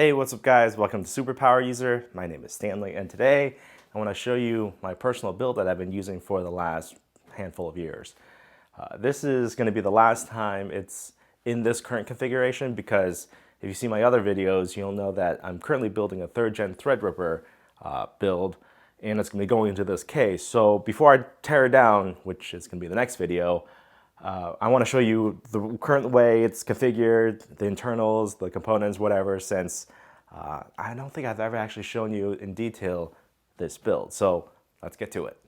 Hey, what's up guys? Welcome to Superpower User. My name is Stanley and today I want to show you my personal build that I've been using for the last handful of years. This is going to be the last time it's in this current configuration because if you see my other videos, you'll know that I'm currently building a 3rd gen Threadripper build and it's going to be going into this case. So before I tear it down, which is going to be the next video, I want to show you the current way it's configured, the internals, the components, whatever, since I don't think I've ever actually shown you in detail this build. So let's get to it.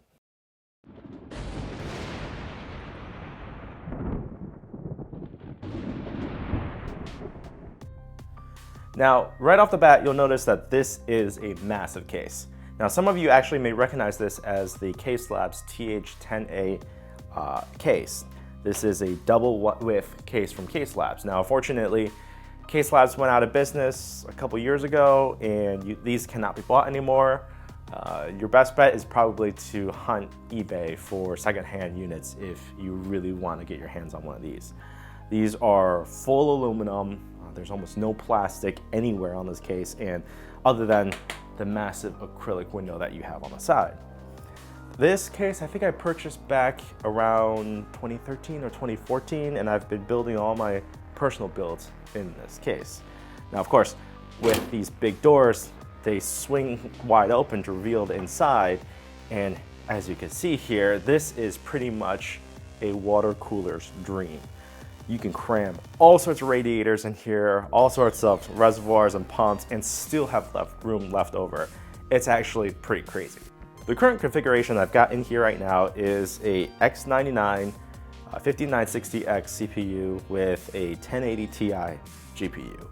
Now, right off the bat, you'll notice that this is a massive case. Now, some of you actually may recognize this as the Case Labs TH10A case. This is a double width case from Case Labs. Now, unfortunately, Case Labs went out of business a couple years ago, and these cannot be bought anymore. Your best bet is probably to hunt eBay for secondhand units if you really want to get your hands on one of these. These are full aluminum. There's almost no plastic anywhere on this case, and other than the massive acrylic window that you have on the side. This case, I think I purchased back around 2013 or 2014, and I've been building all my personal builds in this case. Now, of course, with these big doors, they swing wide open to reveal the inside, and as you can see here, this is pretty much a water cooler's dream. You can cram all sorts of radiators in here, all sorts of reservoirs and pumps, and still have room left over. It's actually pretty crazy. The current configuration I've got in here right now is a X99 5960X CPU with a 1080 Ti GPU.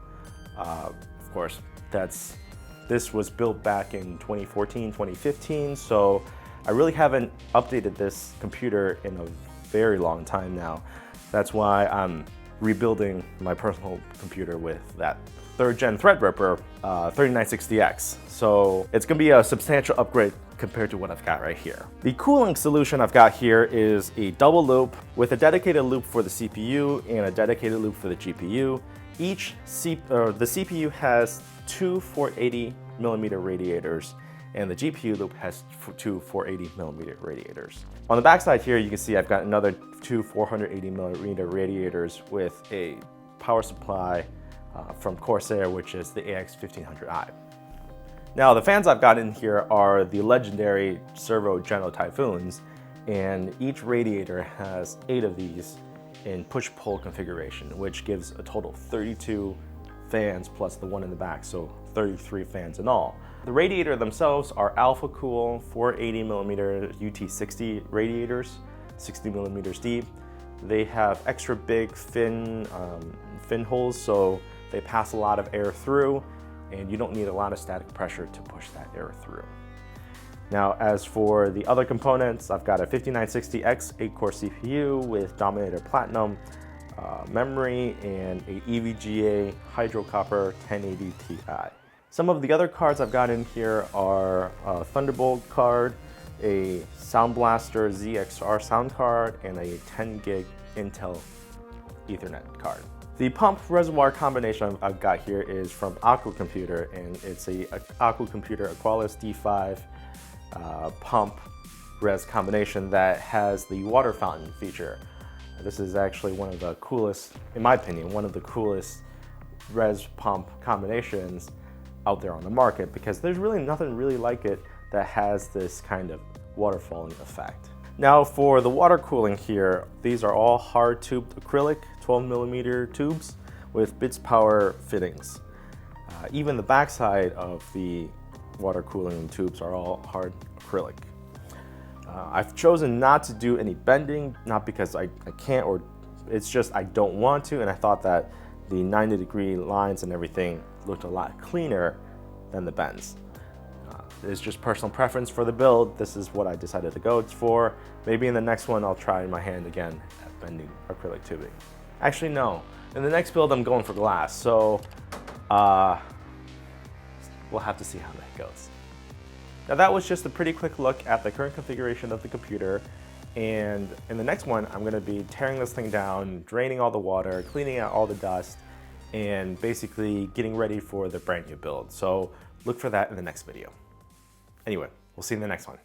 Of course, this was built back in 2014, 2015, so I really haven't updated this computer in a very long time now. That's why I'm rebuilding my personal computer with that 3rd gen Threadripper 3960X. So it's gonna be a substantial upgrade compared to what I've got right here. The cooling solution I've got here is a double loop with a dedicated loop for the CPU and a dedicated loop for the GPU. The CPU has two 480mm radiators, and the GPU loop has two 480mm radiators. On the back side here, you can see I've got another two 480mm radiators with a power supply from Corsair, which is the AX1500i. Now, the fans I've got in here are the legendary Servo General Typhoons, and each radiator has 8 of these in push-pull configuration, which gives a total of 32 fans plus the one in the back, so 33 fans in all. The radiator themselves are Alpha Cool 480mm UT60 radiators, 60mm deep. They have extra big fin holes, so they pass a lot of air through, and you don't need a lot of static pressure to push that air through. Now, as for the other components, I've got a 5960X 8-core CPU with Dominator Platinum memory and a EVGA Hydro Copper 1080 Ti. Some of the other cards I've got in here are a Thunderbolt card, a Sound Blaster ZXR sound card, and a 10 gig Intel Ethernet card. The pump reservoir combination I've got here is from Aqua Computer, and it's a Aqua Computer Aqualis D5 pump res combination that has the water fountain feature. This is actually one of the coolest, in my opinion, one of the coolest res pump combinations out there on the market, because there's really nothing really like it that has this kind of waterfalling effect. Now, for the water cooling here, these are all hard tubed acrylic 12mm tubes with bits power fittings. Even the backside of the water cooling tubes are all hard acrylic. I've chosen not to do any bending, not because I can't, or it's just I don't want to, and I thought that the 90-degree lines and everything looked a lot cleaner than the bends. It's just personal preference for the build. This is what I decided to go for. Maybe in the next one I'll try my hand again at bending acrylic tubing. Actually, no. In the next build I'm going for glass, so we'll have to see how that goes. Now, that was just a pretty quick look at the current configuration of the computer, and in the next one I'm going to be tearing this thing down, draining all the water, cleaning out all the dust, and basically getting ready for the brand new build. So look for that in the next video. Anyway, we'll see you in the next one.